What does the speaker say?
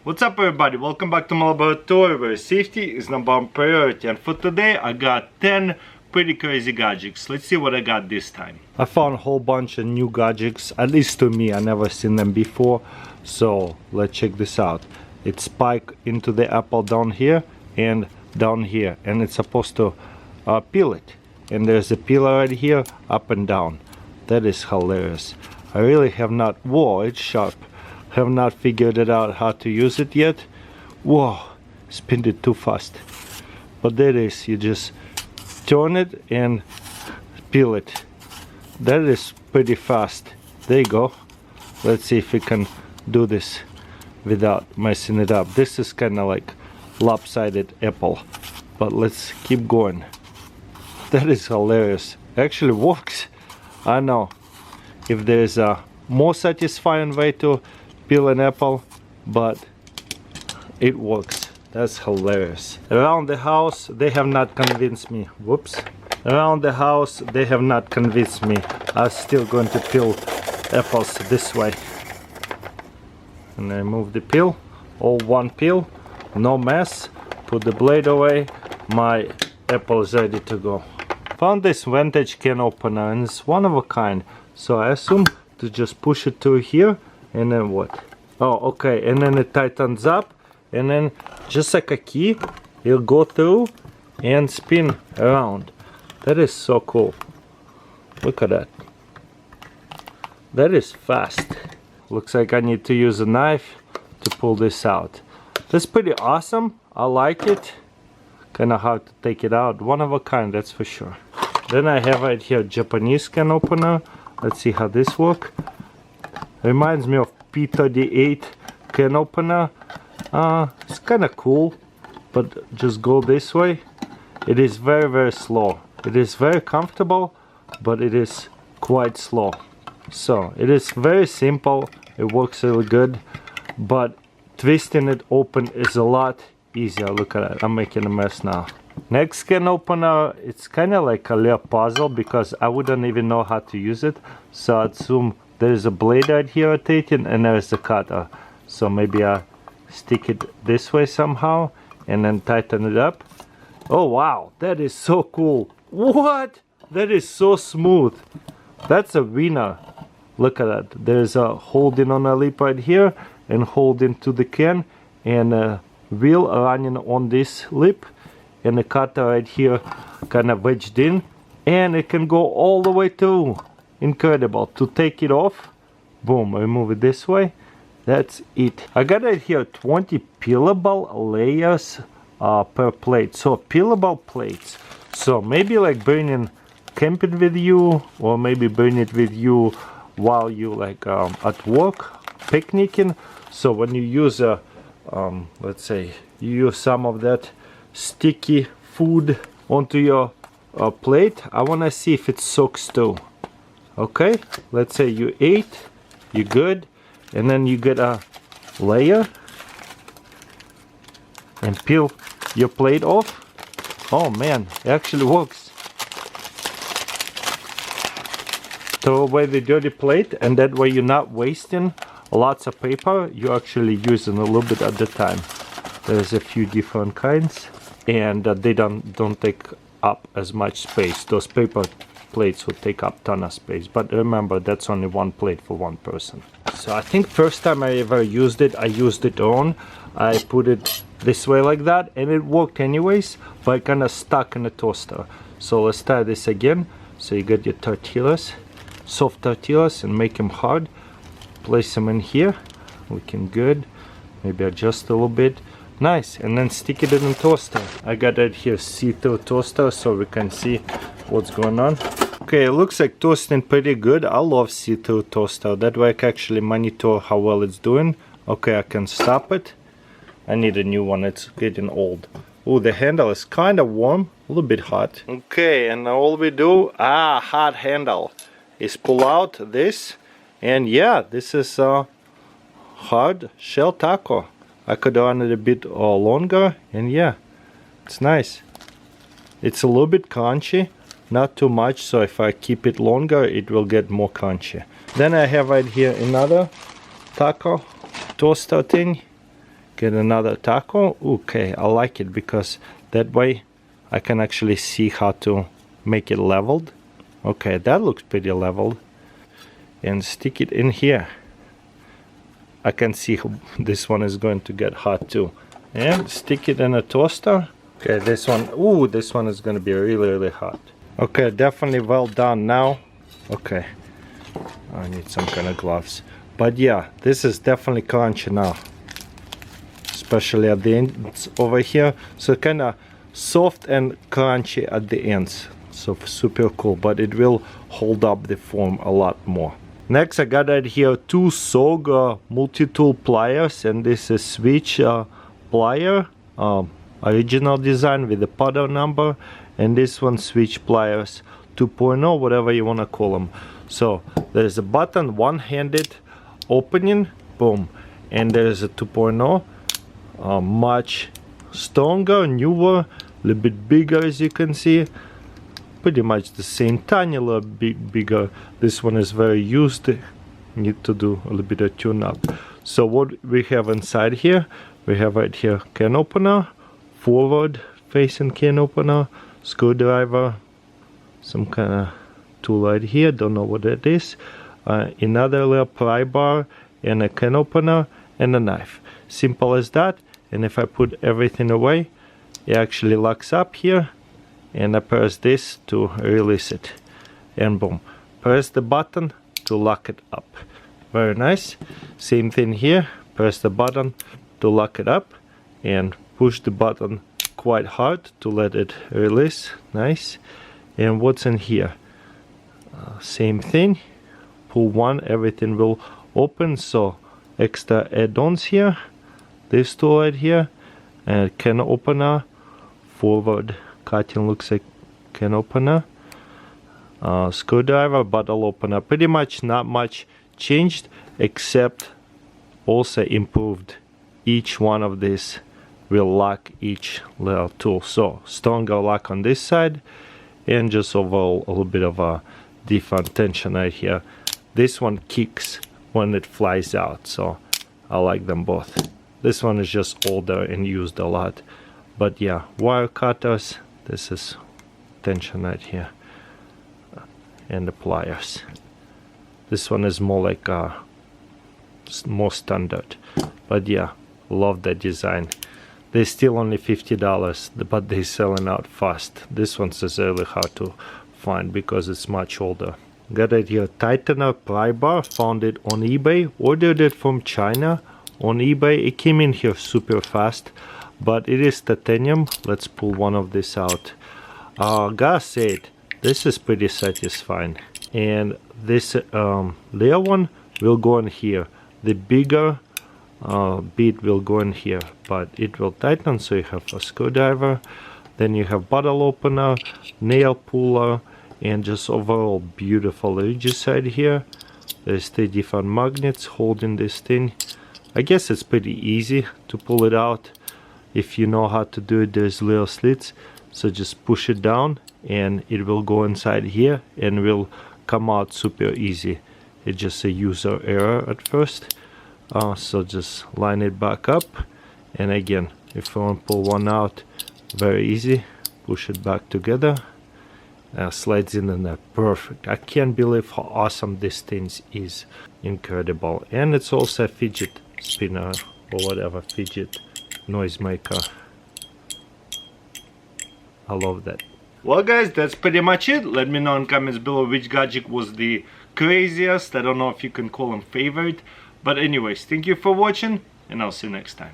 What's up everybody, welcome back to my laboratory where safety is number one priority, and for today I got 10 pretty crazy gadgets. Let's see what I got this time. I found a whole bunch of new gadgets, at least to me, I never seen them before. So let's check this out. It's spiked into the apple down here and down here, and it's supposed to peel it. And there's a peeler right here, up and down. That is hilarious. I really have not, whoa, it's sharp. Have not figured it out how to use it yet. Whoa, spin it too fast. But there it is, you just turn it and peel it. That is pretty fast. There you go. Let's see if we can do this without messing it up. This is kind of like lopsided apple, but let's keep going. That is hilarious. Actually works. I know. If there's a more satisfying way to peel an apple, but it works. That's hilarious. Around the house they have not convinced me. Whoops. Around the house they have not convinced me. I'm still going to peel apples this way. And I move the peel, all one peel, no mess. Put the blade away. My apple is ready to go. Found this vintage can opener and it's one of a kind. So I assume to just push it through here, and then what? Oh, okay, and then it tightens up, and then just like a key, it'll go through and spin around. That is so cool. Look at that. That is fast. Looks like I need to use a knife to pull this out. That's pretty awesome. I like it. Kind of hard to take it out. One of a kind, that's for sure. Then I have right here Japanese can opener. Let's see how this works. Reminds me of P38 can opener. It's kind of cool, but just go this way. It is very, very slow. It is very comfortable, but it is quite slow. So it is very simple. It works really good, but twisting it open is a lot easier. Look at that. I'm making a mess now. Next can opener, it's kind of like a little puzzle because I wouldn't even know how to use it. So I assume there's a blade right here rotating and there's a cutter. So maybe I stick it this way somehow and then tighten it up. Oh wow, that is so cool. What? That is so smooth. That's a winner. Look at that. There's a holding on a lip right here and holding to the can, and a wheel running on this lip, and a cutter right here kind of wedged in, and it can go all the way through. Incredible. To take it off, boom, remove it this way. That's it. I got right here 20 peelable layers per plate. So peelable plates. So maybe like bringing camping with you, or maybe bring it with you while you like at work picnicking. So when you use a let's say you use some of that sticky food onto your plate, I want to see if it soaks too. Okay, let's say you ate, you're good, and then you get a layer and peel your plate off. Oh man, it actually works. Throw away the dirty plate, and that way you're not wasting lots of paper. You're actually using a little bit at the time. There's a few different kinds, and they don't take up as much space. Those paper plates will take up a ton of space, but remember that's only one plate for one person. So I think first time I ever used it, I used it on. I put it this way like that, and it worked anyways, but it kind of stuck in the toaster. So let's try this again. So you get your tortillas, soft tortillas, and make them hard. Place them in here, looking good. Maybe adjust a little bit. Nice, and then stick it in the toaster. I got it here, see-through toaster, so we can see what's going on. Okay, it looks like toasting pretty good. I love see-through toaster. That way I can actually monitor how well it's doing. Okay, I can stop it. I need a new one, it's getting old. Oh, the handle is kind of warm, a little bit hot. Okay, and all we do, hot handle, is pull out this. And yeah, this is a hard shell taco. I could run it a bit longer, and yeah, it's nice. It's a little bit crunchy, not too much, so if I keep it longer it will get more crunchy. Then I have right here another taco toaster thing. get another taco. Okay, I like it because that way I can actually see how to make it leveled. Okay, that looks pretty leveled. And stick it in here. I can see this one is going to get hot too. And stick it in a toaster. Okay, this one, ooh, this one is going to be really hot. Okay, definitely well done now. Okay, I need some kind of gloves. But yeah, this is definitely crunchy now. Especially at the ends over here. So kind of soft and crunchy at the ends. So super cool, but it will hold up the form a lot more. Next, I got right here 2 SOG multi-tool pliers, and this is switch plier, original design with the powder number, and this one switch pliers 2.0, whatever you want to call them. So there's a button, one-handed opening, boom, and there's a 2.0, much stronger, newer, a little bit bigger, as you can see. Pretty much the same, tiny little bit bigger. This one is very used. Need to do a little bit of tune up. So what we have inside here, we have right here can opener, forward facing can opener, screwdriver, some kind of tool right here, don't know what that is, another little pry bar, and a can opener, and a knife. Simple as that. And if I put everything away, it actually locks up here, and I press this to release it, and boom, press the button to lock it up. Very nice. Same thing here, press the button to lock it up and push the button quite hard to let it release. Nice. And what's in here? Same thing, pull one, everything will open. So extra add-ons here, this tool right here, and can opener, forward cutting, looks like can opener, screwdriver, bottle opener. Pretty much not much changed, except also improved. Each one of these will lock each little tool. So stronger lock on this side, and just overall a little bit of a different tension right here. This one kicks when it flies out, so I like them both. This one is just older and used a lot. But yeah, wire cutters, this is tension right here, and the pliers. This one is more like more standard. But yeah, love that design. They're still only $50, but they're selling out fast. This one's really hard to find because it's much older. Got it here, tightener pry bar, found it on eBay, ordered it from China on eBay. It came in here super fast, but it is titanium. Let's pull one of this out. Gotta say it, this is pretty satisfying. And this layer one will go in here. The bigger bit will go in here, but it will tighten. So you have a screwdriver, then you have bottle opener, nail puller, and just overall beautiful ridges side here. There's 3 different magnets holding this thing. I guess it's pretty easy to pull it out if you know how to do it. There's little slits, so just push it down and it will go inside here and will come out super easy. It's just a user error at first. So just line it back up, and again, if you want to pull one out, very easy, push it back together, slides in there, perfect. I can't believe how awesome this thing is, incredible. And it's also a fidget spinner or whatever, fidget noise maker. I love that. Well guys, that's pretty much it. Let me know in comments below which gadget was the craziest. I don't know if you can call them favorite. But anyways, thank you for watching, and I'll see you next time.